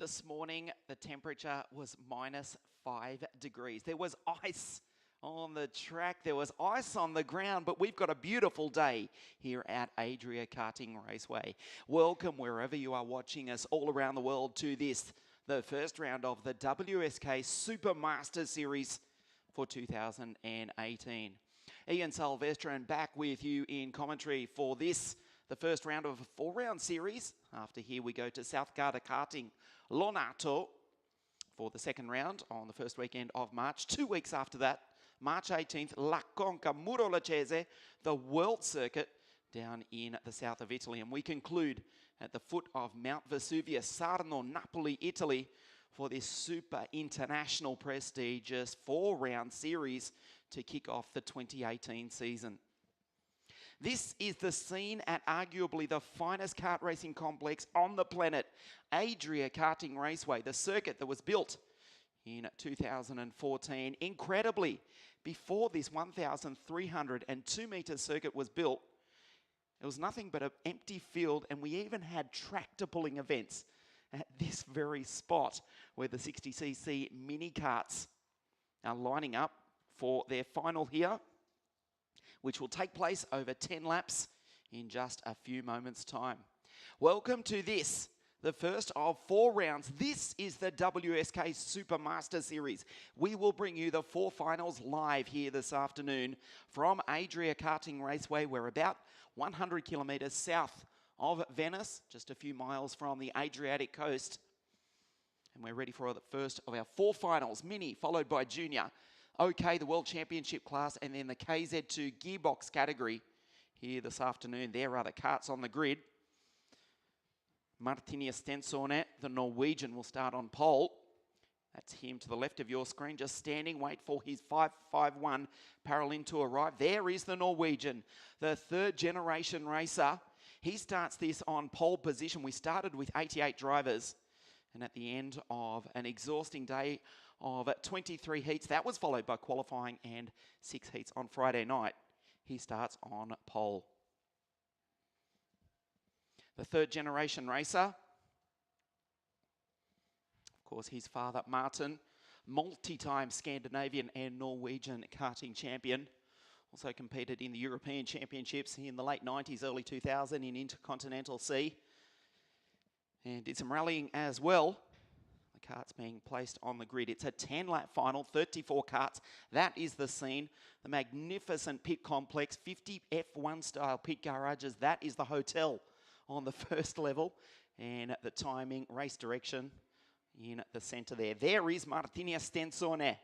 This morning, the temperature was -5 degrees. There was ice on the track. There was ice on the ground, but we've got a beautiful day here at Adria Karting Raceway. Welcome wherever you are watching us all around the world to this, the first round of the Wsk Supermaster Series for 2018. Ian Silvestrin back with you in commentary for this, the first round of a 4-round series. After here we go to South Garda Karting Lonato for the second round on the first weekend of March. 2 weeks after that, March 18th, La Conca Murolacese, the World Circuit down in the south of Italy. And we conclude at the foot of Mount Vesuvius, Sarno, Napoli, Italy, for this super international prestigious 4-round series to kick off the 2018 season. This is the scene at arguably the finest kart racing complex on the planet, Adria Karting Raceway, the circuit that was built in 2014. Incredibly, before this 1,302 metre circuit was built, it was nothing but an empty field, and we even had tractor pulling events at this very spot where the 60cc mini karts are lining up for their final here, which will take place over 10 laps in just a few moments' time. Welcome to this, the first of 4 rounds. This is the Wsk Supermaster Series. We will bring you the 4 finals live here this afternoon from Adria Karting Raceway. We're about 100 kilometres south of Venice, just a few miles from the Adriatic coast. And we're ready for the first of our 4 finals, Mini, followed by Junior, OK, the World Championship class, and then the KZ2 gearbox category here this afternoon. There are the karts on the grid. Martini Stensone, the Norwegian, will start on pole. That's him to the left of your screen, just standing, wait for his 551 Paralin to arrive. There is the Norwegian, the 3rd generation racer. He starts this on pole position. We started with 88 drivers, and at the end of an exhausting day of 23 heats, that was followed by qualifying and 6 heats on Friday night, he starts on pole. The 3rd generation racer, of course, his father Martin, multi-time Scandinavian and Norwegian karting champion, also competed in the European Championships in the late 90s, early 2000 in Intercontinental C, and did some rallying as well. The karts being placed on the grid. It's a 10-lap final, 34 karts. That is the scene. The magnificent pit complex, 50 F1 style pit garages. That is the hotel on the first level. And the timing, race direction in the center there. There is Martini Stensone,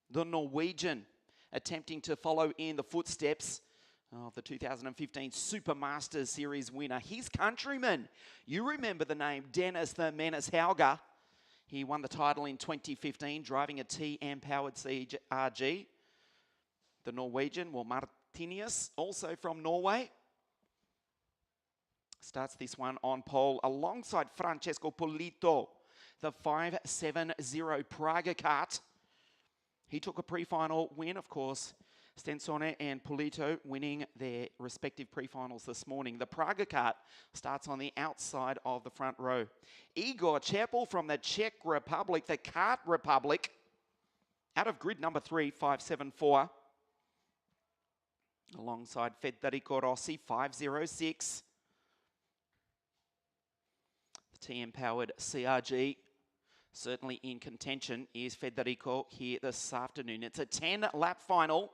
the Norwegian, attempting to follow in the footsteps of the 2015 Supermasters Series winner. His countryman, you remember the name Dennis the Menace Hauger. He won the title in 2015, driving a TM-powered CRG. The Norwegian, well, Martinius, also from Norway, starts this one on pole alongside Francesco Polito, the 570 Praga kart. He took a pre-final win, of course. Stensone and Polito winning their respective pre-finals this morning. The Praga kart starts on the outside of the front row. Igor Chepel from the Czech Republic, the Kart Republic, out of grid number 3, 574. Alongside Federico Rossi, 506. The TM-powered CRG, certainly in contention, is Federico here this afternoon. It's a 10-lap final.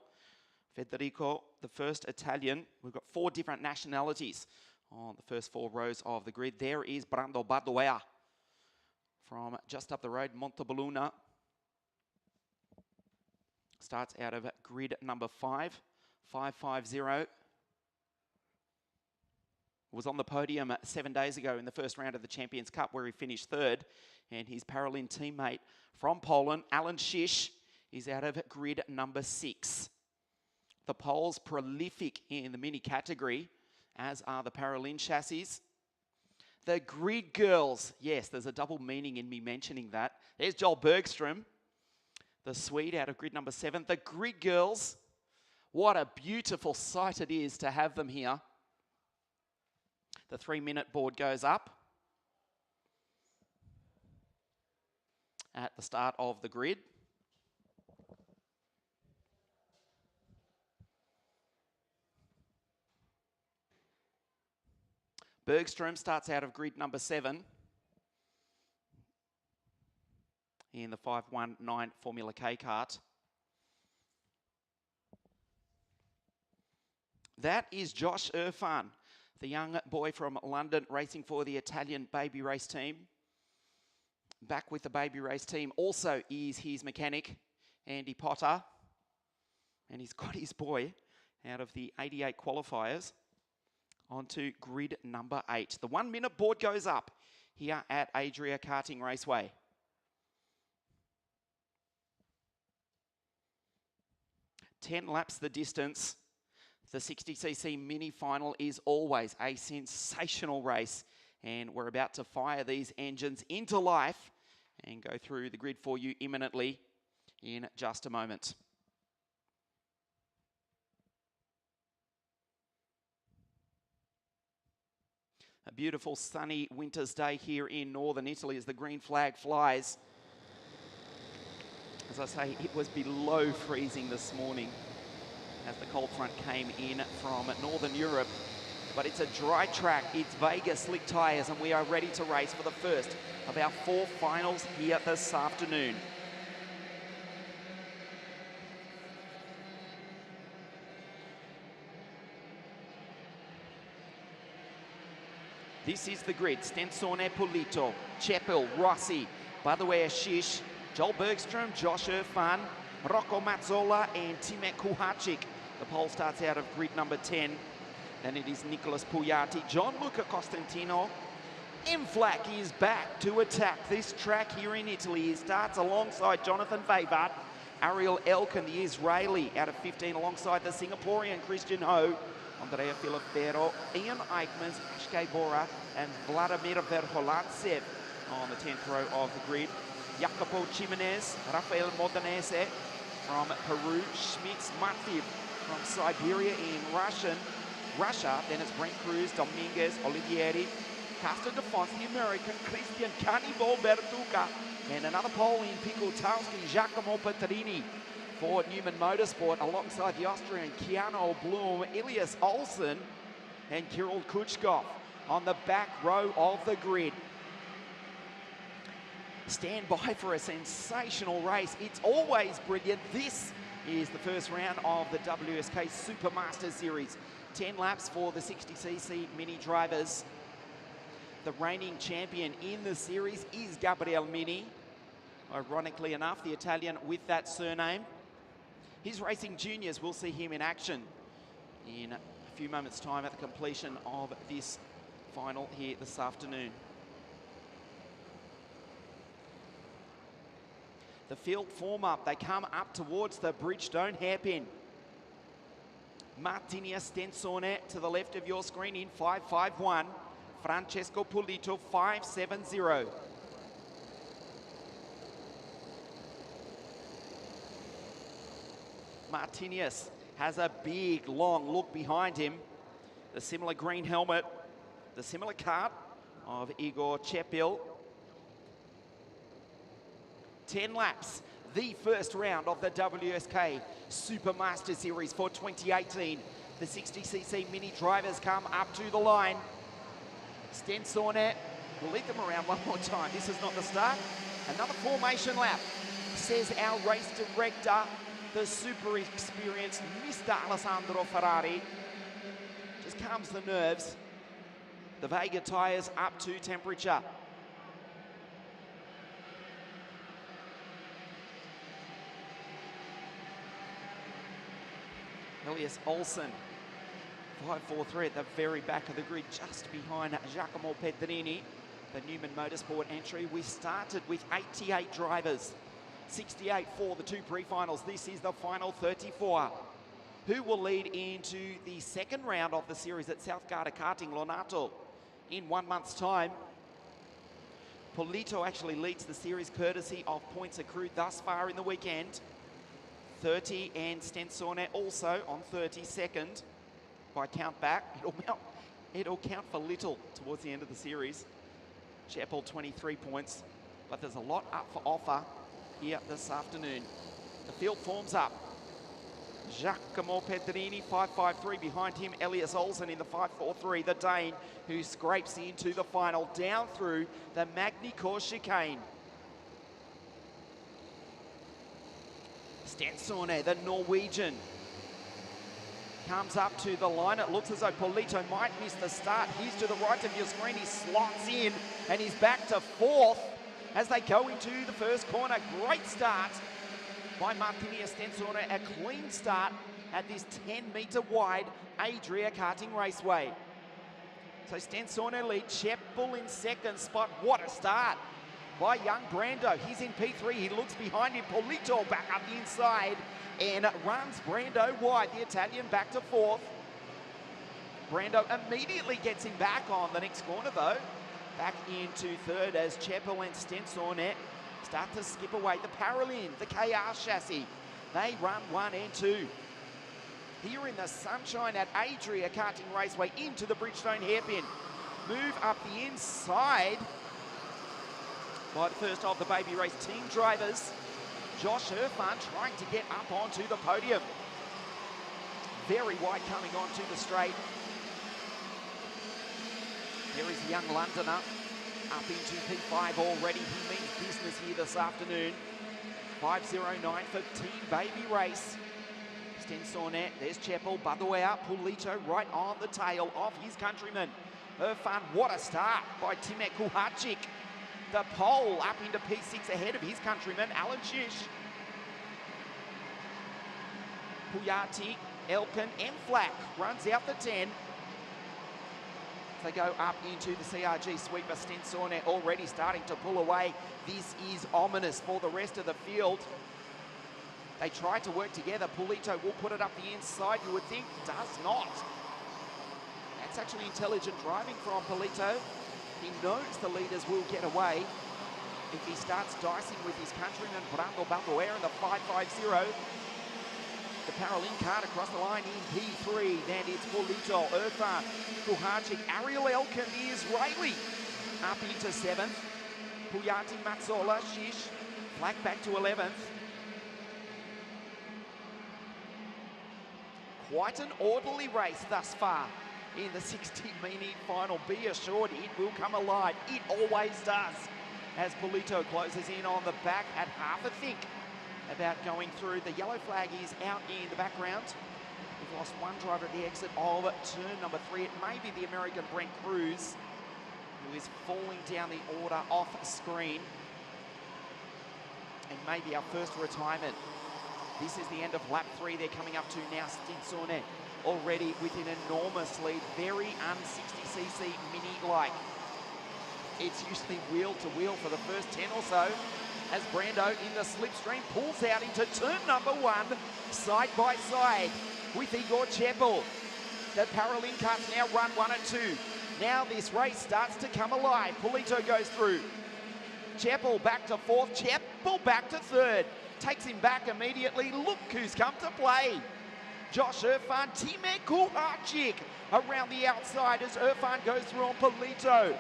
Federico, the first Italian. We've got 4 different nationalities on the first 4 rows of the grid. There is Brando Badoea from just up the road, Montebelluna. Starts out of grid number 5, 550. Was on the podium 7 days ago in the first round of the Champions Cup where he finished 3rd. And his Paralin teammate from Poland, Alan Shish, is out of grid number 6. The Poles prolific in the mini category, as are the Paralin chassis. The grid girls, yes, there's a double meaning in me mentioning that. There's Joel Bergstrom, the Swede out of grid number 7. The grid girls, what a beautiful sight it is to have them here. The 3-minute board goes up. at the start of the grid. Bergstrom starts out of grid number 7 in the 519 Formula K kart. That is Josh Irfan, the young boy from London racing for the Italian baby race team. Back with the baby race team also is his mechanic, Andy Potter. And he's got his boy out of the 88 qualifiers onto grid number 8. The 1 minute board goes up here at Adria Karting Raceway. Ten laps the distance. The 60cc mini final is always a sensational race, and we're about to fire these engines into life and go through the grid for you imminently in just a moment. A beautiful sunny winter's day here in northern Italy as the green flag flies. As I say, it was below freezing this morning as the cold front came in from Northern Europe. But it's a dry track, it's Vegas slick tyres, and we are ready to race for the first of our 4 finals here this afternoon. This is the grid. Stensone, Polito, Cepel, Rossi, Badawea Shish, Joel Bergstrom, Josh Irfan, Rocco Mazzola and Timet Kuhacic. The pole starts out of grid number 10. Then it is Nicolas Pugliati, Gianluca Costantino. Inflac is back to attack this track here in Italy. He starts alongside Jonathan Vavart, Ariel Elkin, the Israeli, out of 15 alongside the Singaporean Christian Ho, Andrea Filipero, Ian Eichmans, Ashkay Bora and Vladimir Verholantsev on the 10th row of the grid. Jacopo Chimenez, Rafael Modanese from Peru, Schmitz Matviv from Siberia in Russia. Then it's Brent Cruz, Dominguez, Olivieri, Castor DeFons, the American, Christian Cannibal Bertuca, and another pole in Pico Tauskin, Giacomo Petrini for Newman Motorsport, alongside the Austrian Keanu Blum, Elias Olsen, and Kirill Kuchkov on the back row of the grid. Stand by for a sensational race. It's always brilliant. This is the first round of the Wsk Supermaster Series. 10 laps for the 60cc Mini drivers. The reigning champion in the series is Gabriele Mini. Ironically enough, the Italian with that surname. His racing juniors will see him in action in a few moments' time at the completion of this final here this afternoon. The field form up. They come up towards the Bridgestone hairpin. Martinia Stensone to the left of your screen in 551. Francesco Pulito 570. Martinius has a big, long look behind him. The similar green helmet, the similar kart of Igor Cepel. 10 laps, the first round of the Wsk Supermaster Series for 2018. The 60cc Mini drivers come up to the line. Stensone will lead them around one more time. This is not the start. Another formation lap, says our race director, the super experienced Mr. Alessandro Ferrari. Just calms the nerves. The Vega tyres up to temperature. Elias Olsen, 543 at the very back of the grid, just behind Giacomo Pedrini, the Newman Motorsport entry. We started with 88 drivers, 68 for the 2 pre-finals. This is the final 34. Who will lead into the second round of the series at South Garda Karting Lonato in 1 month's time? Polito actually leads the series courtesy of points accrued thus far in the weekend. 30, and Stensone also on 32nd. If I count back, it'll count for little towards the end of the series. Cepel 23 points, but there's a lot up for offer here this afternoon. The field forms up. Giacomo Pedrini, 5.53. Behind him, Elias Olsen in the 5.43. The Dane, who scrapes into the final, down through the Magny-Cours chicane. Stensone, the Norwegian, comes up to the line. It looks as though Polito might miss the start. He's to the right of your screen. He slots in, and he's back to fourth as they go into the first corner. Great start by Martinia Stensone. A clean start at this 10-metre wide Adria karting raceway. So Stensone leads, Cheppel in second spot. What a start by young Brando. He's in P3. He looks behind him. Polito back up the inside and runs Brando wide. The Italian back to fourth. Brando immediately gets him back on the next corner though. Back into third as Cheppel and Stensone start to skip away. The Paralin, the KR chassis, they run 1 and 2. Here in the sunshine at Adria Karting Raceway into the Bridgestone hairpin. Move up the inside by the first of the baby race team drivers. Josh Irfan trying to get up onto the podium. Very wide coming onto the straight. There is the young Londoner up into P5 already. He means business here this afternoon. 5.09 for Team Baby Race. Stensone, there's Cheppel, Baduea, Polito right on the tail of his countryman. Irfan, what a start by Timek Kuharczyk. The pole up into P6 ahead of his countryman, Alan Shish. Pujati, Elkin, and Flack runs out the 10. They go up into the CRG sweeper. Stensone already starting to pull away. This is ominous for the rest of the field. They try to work together. Polito will put it up the inside, you would think. Does not. That's actually intelligent driving from Polito. He knows the leaders will get away if he starts dicing with his countryman, Brando Balboera in the 5.50. The Paralin card across the line in P3. Then it's Polito, Irfan, Kuharczyk, Ariel Elkin, the Israeli, up into 7th. Pujati, Mazzola, Shish, Flack back to 11th. Quite an orderly race thus far in the 60-minute final. Be assured it will come alive. It always does. As Polito closes in on the back at half a think about going through. The yellow flag is out in the background. We've lost one driver at the exit of turn number 3. It may be the American Brent Cruz, who is falling down the order off screen. And maybe our first retirement. This is the end of lap 3 they're coming up to now. Stensone already with an enormous lead. Very un-60cc mini-like. It's usually wheel to wheel for the first 10 or so, as Brando in the slipstream pulls out into turn number 1, side by side with Igor Cheppel. The Paralin carts now run 1 and 2. Now this race starts to come alive. Polito goes through. Cheppel back to 4th. Cheppel back to 3rd. Takes him back immediately. Look who's come to play. Josh Irfan, Timek Kuharczyk around the outside as Irfan goes through on Polito.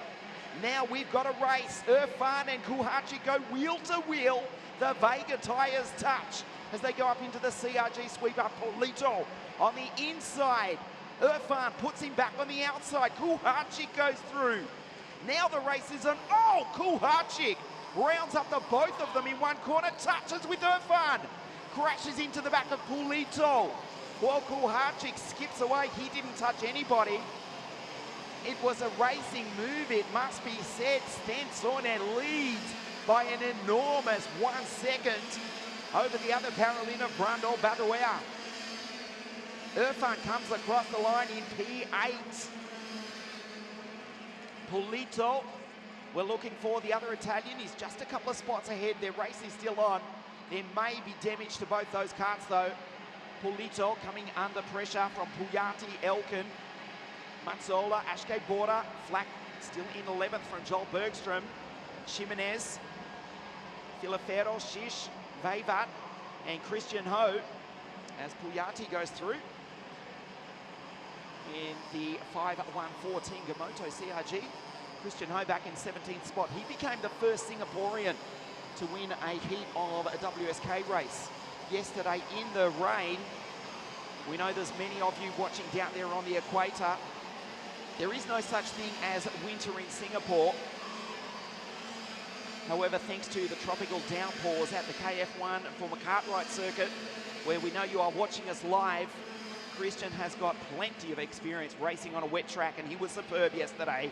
Now we've got a race. Irfan and Kuharczyk go wheel to wheel. The Vega tyres touch as they go up into the CRG sweeper. Polito on the inside. Irfan puts him back on the outside. Kuharczyk goes through. Now the race is on. Oh, Kuharczyk rounds up the both of them in one corner. Touches with Irfan. Crashes into the back of Polito. While Kuharczyk skips away, he didn't touch anybody. It was a racing move, it must be said. Stensone leads by an enormous 1 second over the other Paralin of Brando Baduea. Irfan comes across the line in P8. Polito, we're looking for the other Italian. He's just a couple of spots ahead. Their race is still on. There may be damage to both those carts though. Polito coming under pressure from Pujati, Elkin, Mazzola, Ashke Border, Flack still in 11th from Joel Bergstrom, Jimenez, Filifero, Shish, Vavat, and Christian Ho as Pujati goes through in the 5.114 Gamoto CRG. Christian Ho back in 17th spot. He became the first Singaporean to win a heat of a WSK race yesterday in the rain. We know there's many of you watching down there on the equator. There is no such thing as winter in Singapore. However, thanks to the tropical downpours at the KF1 former Cartwright circuit, where we know you are watching us live, Christian has got plenty of experience racing on a wet track, and he was superb yesterday.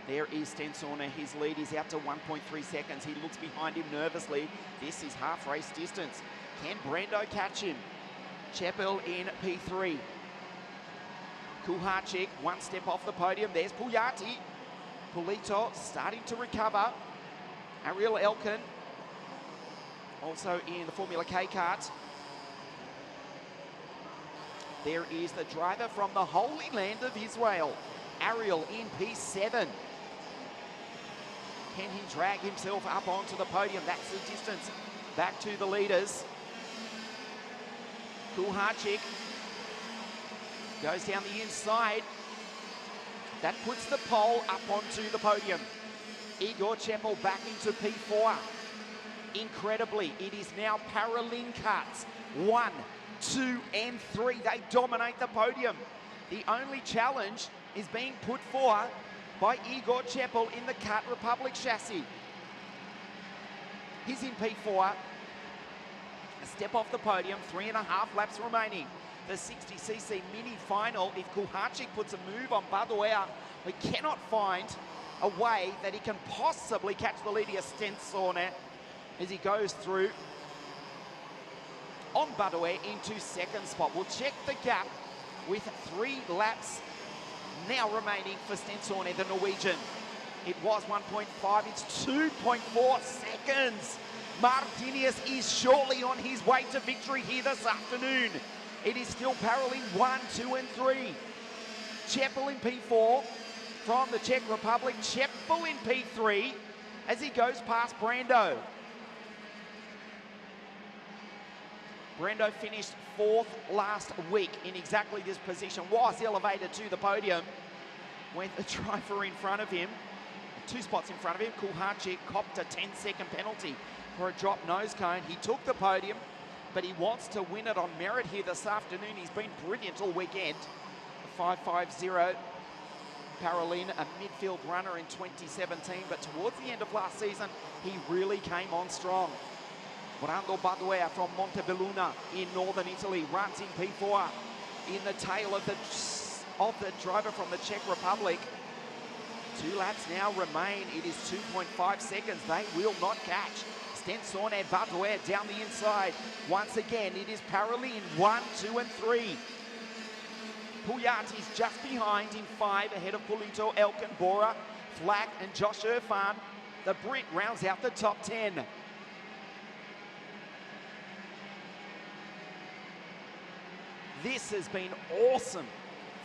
There is Stensona. His lead is out to 1.3 seconds. He looks behind him nervously. This is half race distance. Can Brando catch him? Chappell in P3. Kuharczyk, one step off the podium. There's Pujati. Polito starting to recover. Ariel Elkin, also in the Formula K kart. There is the driver from the Holy Land of Israel, Ariel in P7. Can he drag himself up onto the podium? That's the distance back to the leaders. Kuharczyk goes down the inside. That puts the pole up onto the podium. Igor Chappell back into P4. Incredibly, it is now Paralin karts. 1, 2, and 3. They dominate the podium. The only challenge is being put forward by Igor Chappell in the Kart Republic chassis. He's in P4. A step off the podium, 3.5 laps remaining. The 60cc mini final. If Kuharczyk puts a move on Badoer, we cannot find a way that he can possibly catch the leader Stensona as he goes through on Badoer into second spot. We'll check the gap with 3 laps now remaining for Stensona, the Norwegian. It was 1.5, it's 2.4 seconds. Martinez is surely on his way to victory here this afternoon. It is still Paralin 1, 2, and 3. Chappell in P4 from the Czech Republic. Chappell in P3 as he goes past Brando. Brando finished 4th last week in exactly this position, was elevated to the podium when the driver in front of him, 2 spots in front of him, Kuharczyk, copped a 10-second penalty for a drop nose cone. He took the podium, but he wants to win it on merit here this afternoon. He's been brilliant all weekend. 5.50. Paralin, a midfield runner in 2017, but towards the end of last season, he really came on strong. Brando Badoer from Montebelluna in northern Italy runs in P4 in the tail of the driver from the Czech Republic. 2 laps now remain. It is 2.5 seconds. They will not catch. Stensona and Badoer down the inside. Once again, it is Paralin 1, 2, and 3. Pujati's just behind in 5, ahead of Polito, Elkin, Bora, Flack, and Josh Irfan. The Brit rounds out the top 10. This has been awesome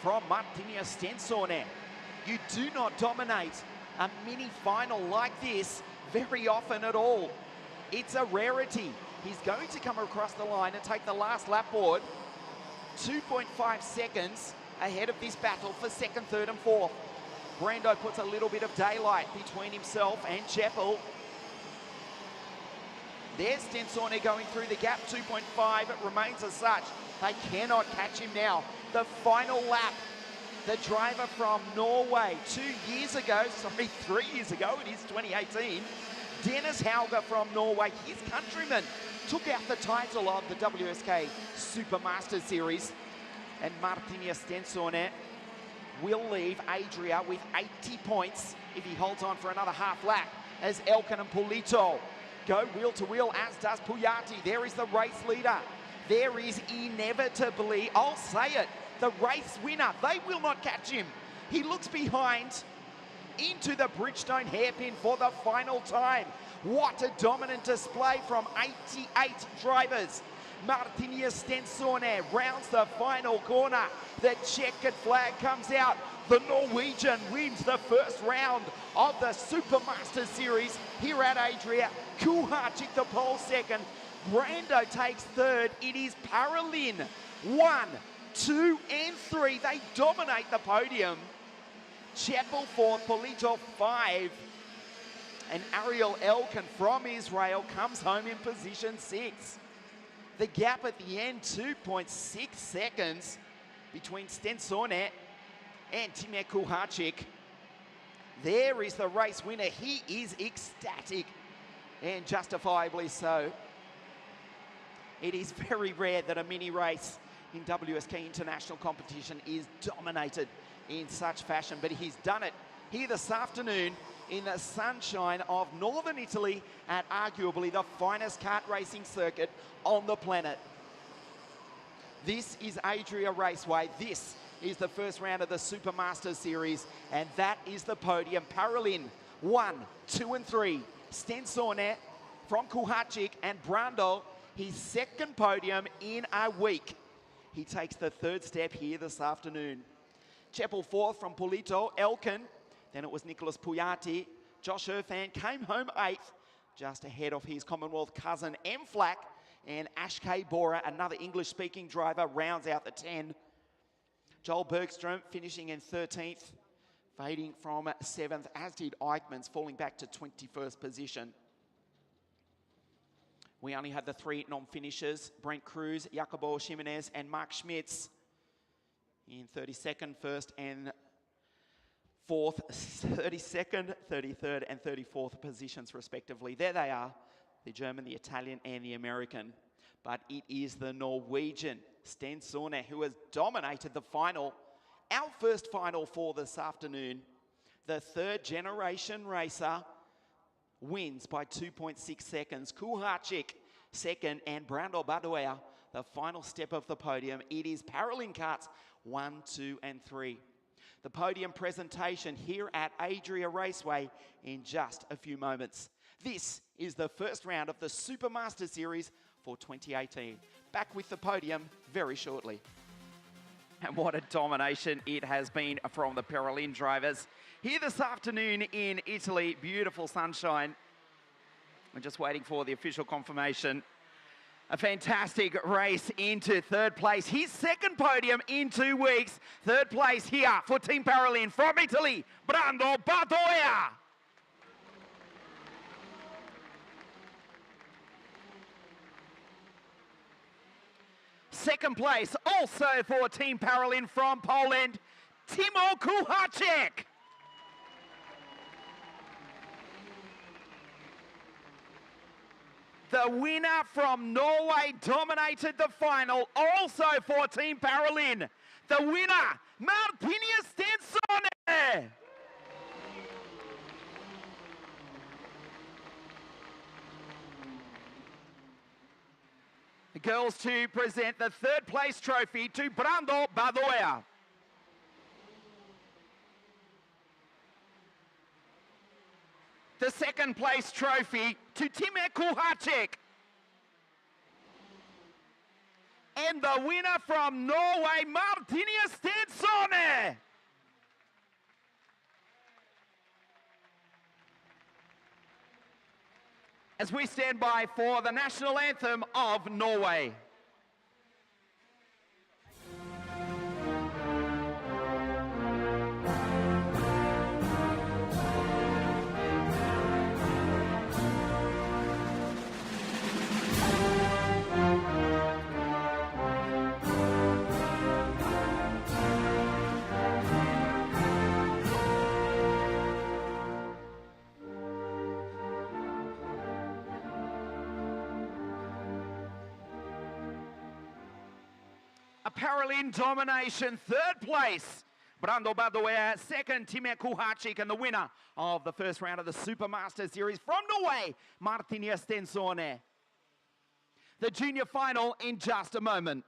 from Martinez Stensona. You do not dominate a mini final like this very often at all. It's a rarity. He's going to come across the line and take the last lap board. 2.5 seconds ahead of this battle for 2nd, 3rd, and 4th. Brando puts a little bit of daylight between himself and Chappell. There's Stensona going through the gap, 2.5. It remains as such. They cannot catch him now. The final lap. The driver from Norway 3 years ago, it is 2018. Dennis Hauger from Norway, his countryman, took out the title of the Wsk Supermaster Series. And Martinez Stensona will leave Adria with 80 points if he holds on for another half lap, as Elkin and Polito go wheel to wheel, as does Pujati. There is the race leader. There is inevitably, I'll say it, the race winner. They will not catch him. He looks behind into the Bridgestone hairpin for the final time. What a dominant display from 88 drivers. Martinez Stensona rounds the final corner. The checkered flag comes out. The Norwegian wins the first round of the Supermaster Series here at Adria. Kuharczyk the pole second. Brando takes third. It is Paralin 1, 2 and 3. They dominate the podium. Chapel 4th, Polito 5. And Ariel Elkin from Israel comes home in position 6. The gap at the end, 2.6 seconds between Stensone and Timur Kuharczyk. There is the race winner. He is ecstatic, and justifiably so. It is very rare that a mini race in WSK International competition is dominated in such fashion, but he's done it here this afternoon in the sunshine of northern Italy at arguably the finest kart racing circuit on the planet. This is Adria Raceway. This is the first round of the Supermaster series, and that is the podium. Paralin 1, 2 and 3. Stensone from Kuharczyk and Brando, his second podium in a week. He takes the third step here this afternoon. Chapel 4th from Polito, Elkin. Then it was Nicholas Puyati. Josh Irfan came home 8th, just ahead of his Commonwealth cousin M. Flack. And Ash K. Bora, another English-speaking driver, rounds out the 10. Joel Bergstrom finishing in 13th, fading from 7th, as did Eichmans, falling back to 21st position. We only had the 3 non-finishers, Brent Cruz, Jacobo Jimenez, and Mark Schmitz in 32nd, 1st, and 4th, 32nd, 33rd, and 34th positions, respectively. There they are, the German, the Italian, and the American. But it is the Norwegian, Stensone, who has dominated the final, our first final for this afternoon. The third generation racer wins by 2.6 seconds. Kuharczyk second, and Brando Badoea the final step of the podium. It is Paralin Karts 1, 2 and 3. The podium presentation here at Adria Raceway in just a few moments. This is the first round of the Supermaster Series for 2018. Back with the podium very shortly. And what a domination it has been from the Paralin drivers. Here this afternoon in Italy, beautiful sunshine. We're just waiting for the official confirmation. A fantastic race into third place. His second podium in 2 weeks. Third place here for Team Paralin from Italy, Brando Badoea. Second place also for Team Paralin from Poland, Timur Kuharczyk. The winner from Norway dominated the final, also for Team Paralin. The winner, Martinez Stensone. The girls to present the third place trophy to Brando Badoea. The second place trophy to Timur Kuharczyk. And the winner from Norway, Martinez Stensone. As we stand by for the national anthem of Norway. A Paralin domination, third place, Brando Badoea, second, Timur Kuharczyk, and the winner of the first round of the Supermaster Series from Norway, Martinez Stensone. The junior final in just a moment.